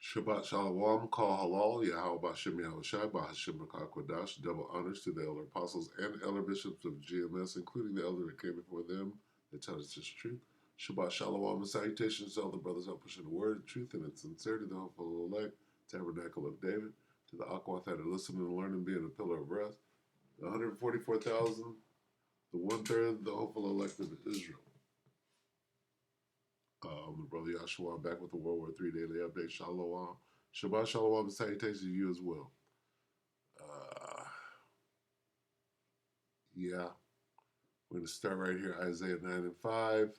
Shabbat Shalom, Kal Halal, Yahweh Bashem Yahushai, Bahashim Kodash, double honors to the elder apostles and elder bishops of GMS, including the elder that came before them that tell us this truth. Shabbat Shalom and salutations to all the brothers out pushing the word, truth, and its sincerity, the hopeful elect, tabernacle of David, to the Aquath that are listening and learning, being a pillar of rest, the 144,000, the one-third, the hopeful elect of Israel. My brother Yahshua back with the WW3 Daily Update. Shalom. Shabbat Shalom and salutations to you as well. Yeah, we're going to start right here, Isaiah 9 and 5.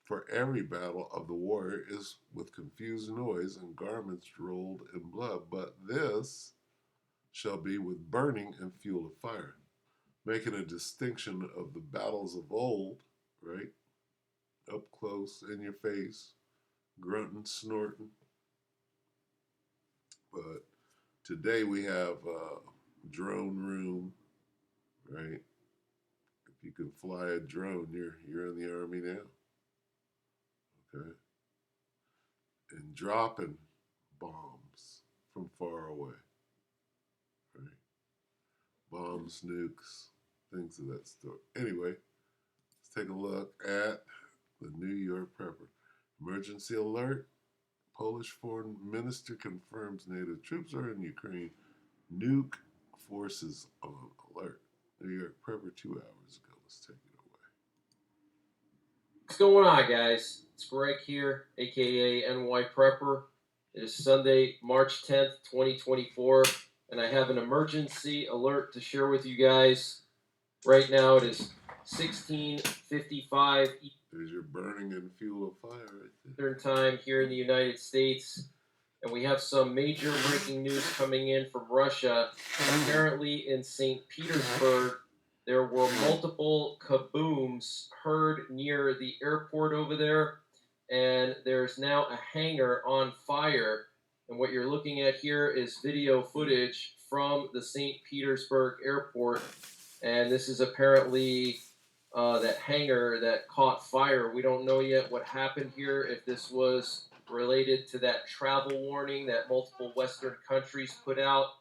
For every battle of the warrior is with confused noise and garments rolled in blood, but this shall be with burning and fuel of fire, making a distinction of the battles of old, right? Up close, in your face, grunting, snorting. But today we have drone room, right? If you can fly a drone, you're in the Army now, okay? And dropping bombs from far away, right? Bombs, nukes, things of that sort. Anyway, let's take a look at the New York Prepper. Emergency alert. Polish foreign minister confirms NATO troops are in Ukraine. Nuke forces on alert. New York Prepper 2 hours ago. Let's take it away. What's going on, guys? It's Greg here, aka NY Prepper. It is Sunday, March 10th, 2024, and I have an emergency alert to share with you guys. Right now it is 16:55 There's your burning and fuel of fire right Eastern Time here in the United States, and we have some major breaking news coming in from Russia. Apparently in St. Petersburg, there were multiple kabooms heard near the airport over there, and there's now a hangar on fire. And what you're looking at here is video footage from the St. Petersburg airport, and this is apparently that hangar that caught fire. We don't know yet what happened here, if this was related to that travel warning that multiple Western countries put out,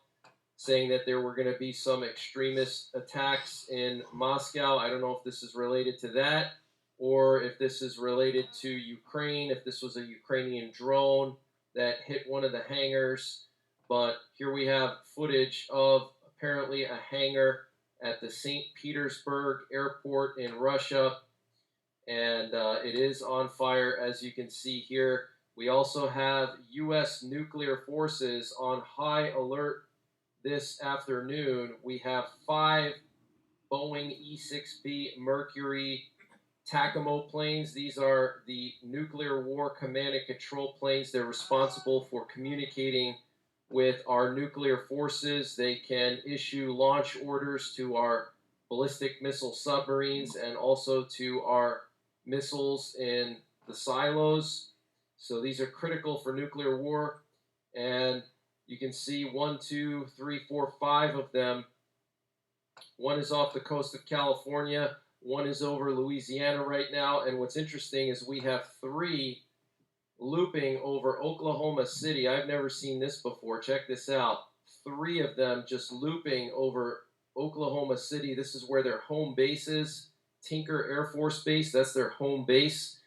saying that there were going to be some extremist attacks in Moscow. I don't know if this is related to that, or if this is related to Ukraine, if this was a Ukrainian drone that hit one of the hangars. But here we have footage of apparently a hangar at the St. Petersburg airport in Russia, and it is on fire, as you can see here. We also have U.S. nuclear forces on high alert this afternoon. We have 5 Boeing E-6B Mercury TACAMO planes. These are the nuclear war command and control planes. They're responsible for communicating with our nuclear forces. They can issue launch orders to our ballistic missile submarines and also to our missiles in the silos. So these are critical for nuclear war. And you can see 1, 2, 3, 4, 5 of them. One is off the coast of California. One is over Louisiana right now. And what's interesting is we have 3 looping over Oklahoma City. I've never seen this before. Check this out. 3 of them just looping over Oklahoma City. This is where their home base is. Tinker Air Force Base. That's their home base.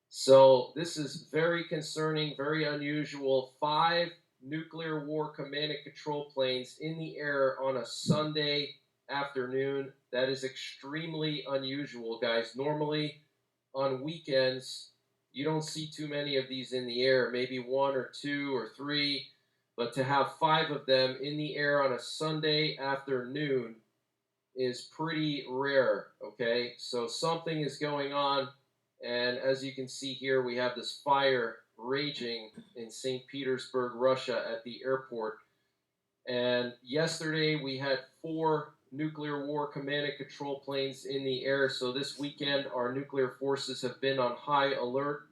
So this is very concerning, very unusual. 5 nuclear war command and control planes in the air on a Sunday afternoon. That is extremely unusual, guys. Normally on weekends, you don't see too many of these in the air, maybe 1 or 2 or 3, but to have 5 of them in the air on a Sunday afternoon is pretty rare, okay? So something is going on, and as you can see here, we have this fire raging in St. Petersburg, Russia at the airport. And yesterday we had 4 nuclear war command and control planes in the air. So this weekend, our nuclear forces have been on high alert.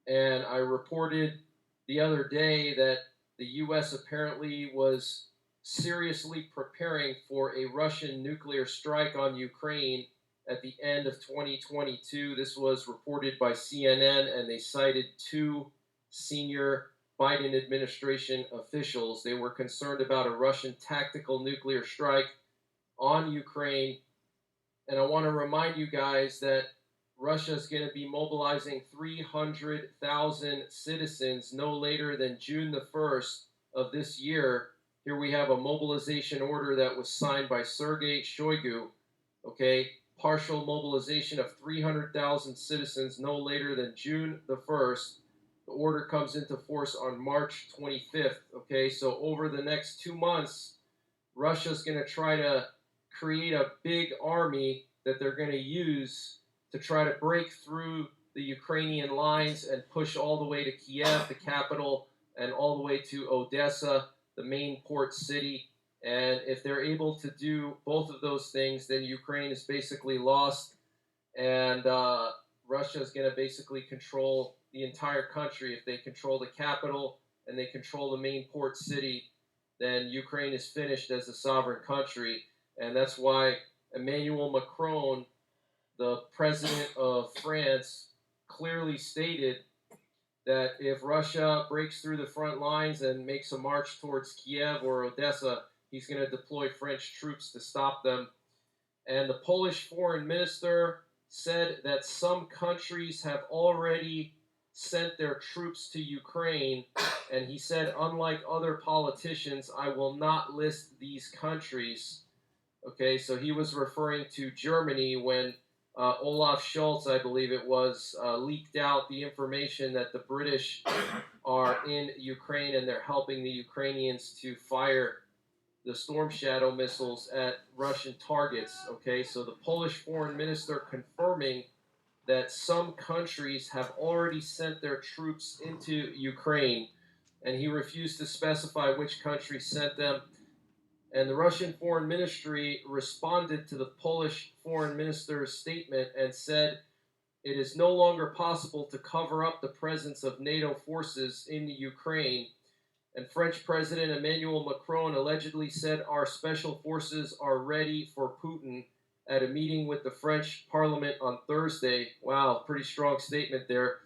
And I reported the other day that the U.S. apparently was seriously preparing for a Russian nuclear strike on Ukraine at the end of 2022. This was reported by CNN, and they cited 2 senior Biden administration officials. They were concerned about a Russian tactical nuclear strike on Ukraine. And I want to remind you guys that Russia is going to be mobilizing 300,000 citizens no later than June the 1st of this year. Here we have a mobilization order that was signed by Sergei Shoigu. Okay, partial mobilization of 300,000 citizens no later than June the 1st. The order comes into force on March 25th. Okay, so over the next 2 months, Russia's going to try to create a big army that they're going to use to try to break through the Ukrainian lines and push all the way to Kiev, the capital, and all the way to Odessa, the main port city. And if they're able to do both of those things, then Ukraine is basically lost, and Russia is going to basically control the entire country. If they control the capital and they control the main port city, then Ukraine is finished as a sovereign country. And that's why Emmanuel Macron, the president of France, clearly stated that if Russia breaks through the front lines and makes a march towards Kiev or Odessa, he's going to deploy French troops to stop them. And the Polish foreign minister said that some countries have already sent their troops to Ukraine. And he said, unlike other politicians, I will not list these countries. Okay, so he was referring to Germany when Olaf Scholz, I believe it was, leaked out the information that the British are in Ukraine and they're helping the Ukrainians to fire the Storm Shadow missiles at Russian targets. Okay, so the Polish foreign minister confirming that some countries have already sent their troops into Ukraine, and he refused to specify which country sent them. And the Russian foreign ministry responded to the Polish foreign minister's statement and said it is no longer possible to cover up the presence of NATO forces in Ukraine. And French President Emmanuel Macron allegedly said our special forces are ready for Putin at a meeting with the French parliament on Thursday. Wow, pretty strong statement there.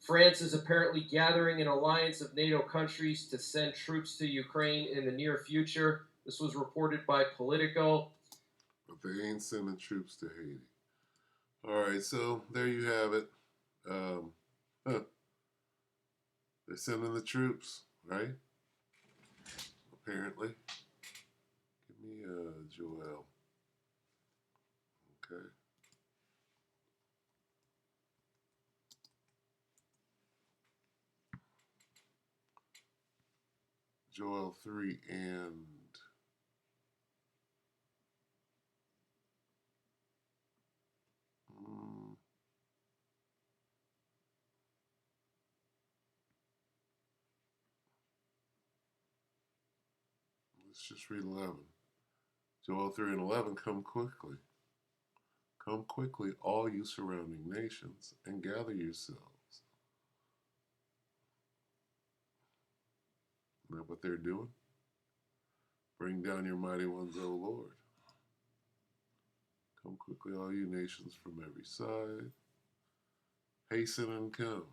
France is apparently gathering an alliance of NATO countries to send troops to Ukraine in the near future. This was reported by Politico. But they ain't sending troops to Haiti. All right, so there you have it. They're sending the troops, right? Apparently. Give me Joel. Okay. Joel 3 and let's just read 11. Joel 3 and 11, come quickly. Come quickly, all you surrounding nations, and gather yourselves. Isn't that what they're doing? Bring down your mighty ones, O Lord. Come quickly, all you nations from every side. Hasten and come.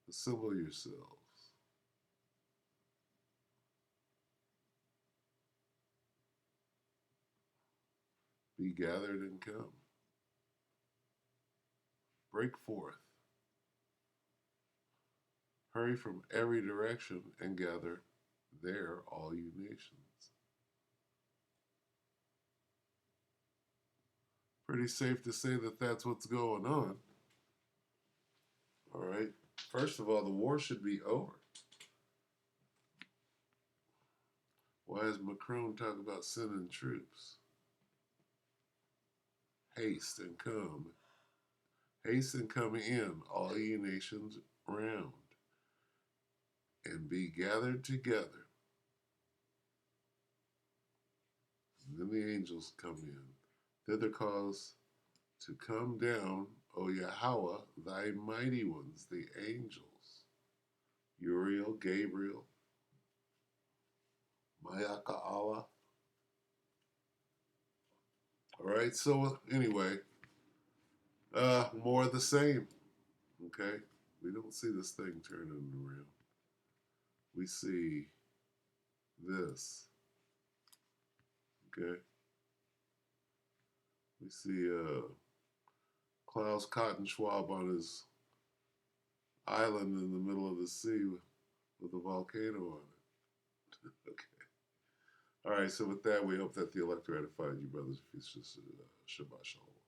Assemble yourselves. Be gathered and come. Break forth. Hurry from every direction and gather there, all you nations. Pretty safe to say that that's what's going on. All right. First of all, the war should be over. Why is Macron talking about sending troops? Haste and come. Haste and come in, all ye nations round, and be gathered together. And then the angels come in. Thither cause to come down, O Yahweh, thy mighty ones, the angels. Uriel, Gabriel, Mayaka'ala. All right, so anyway, more of the same. Okay, we don't see this thing turning around. we see this. Okay, we see Klaus Schwab on his island in the middle of the sea with a volcano on it. Okay. All right, so with that, we hope that the elector edified you, brothers and sisters. Shabbat Shalom.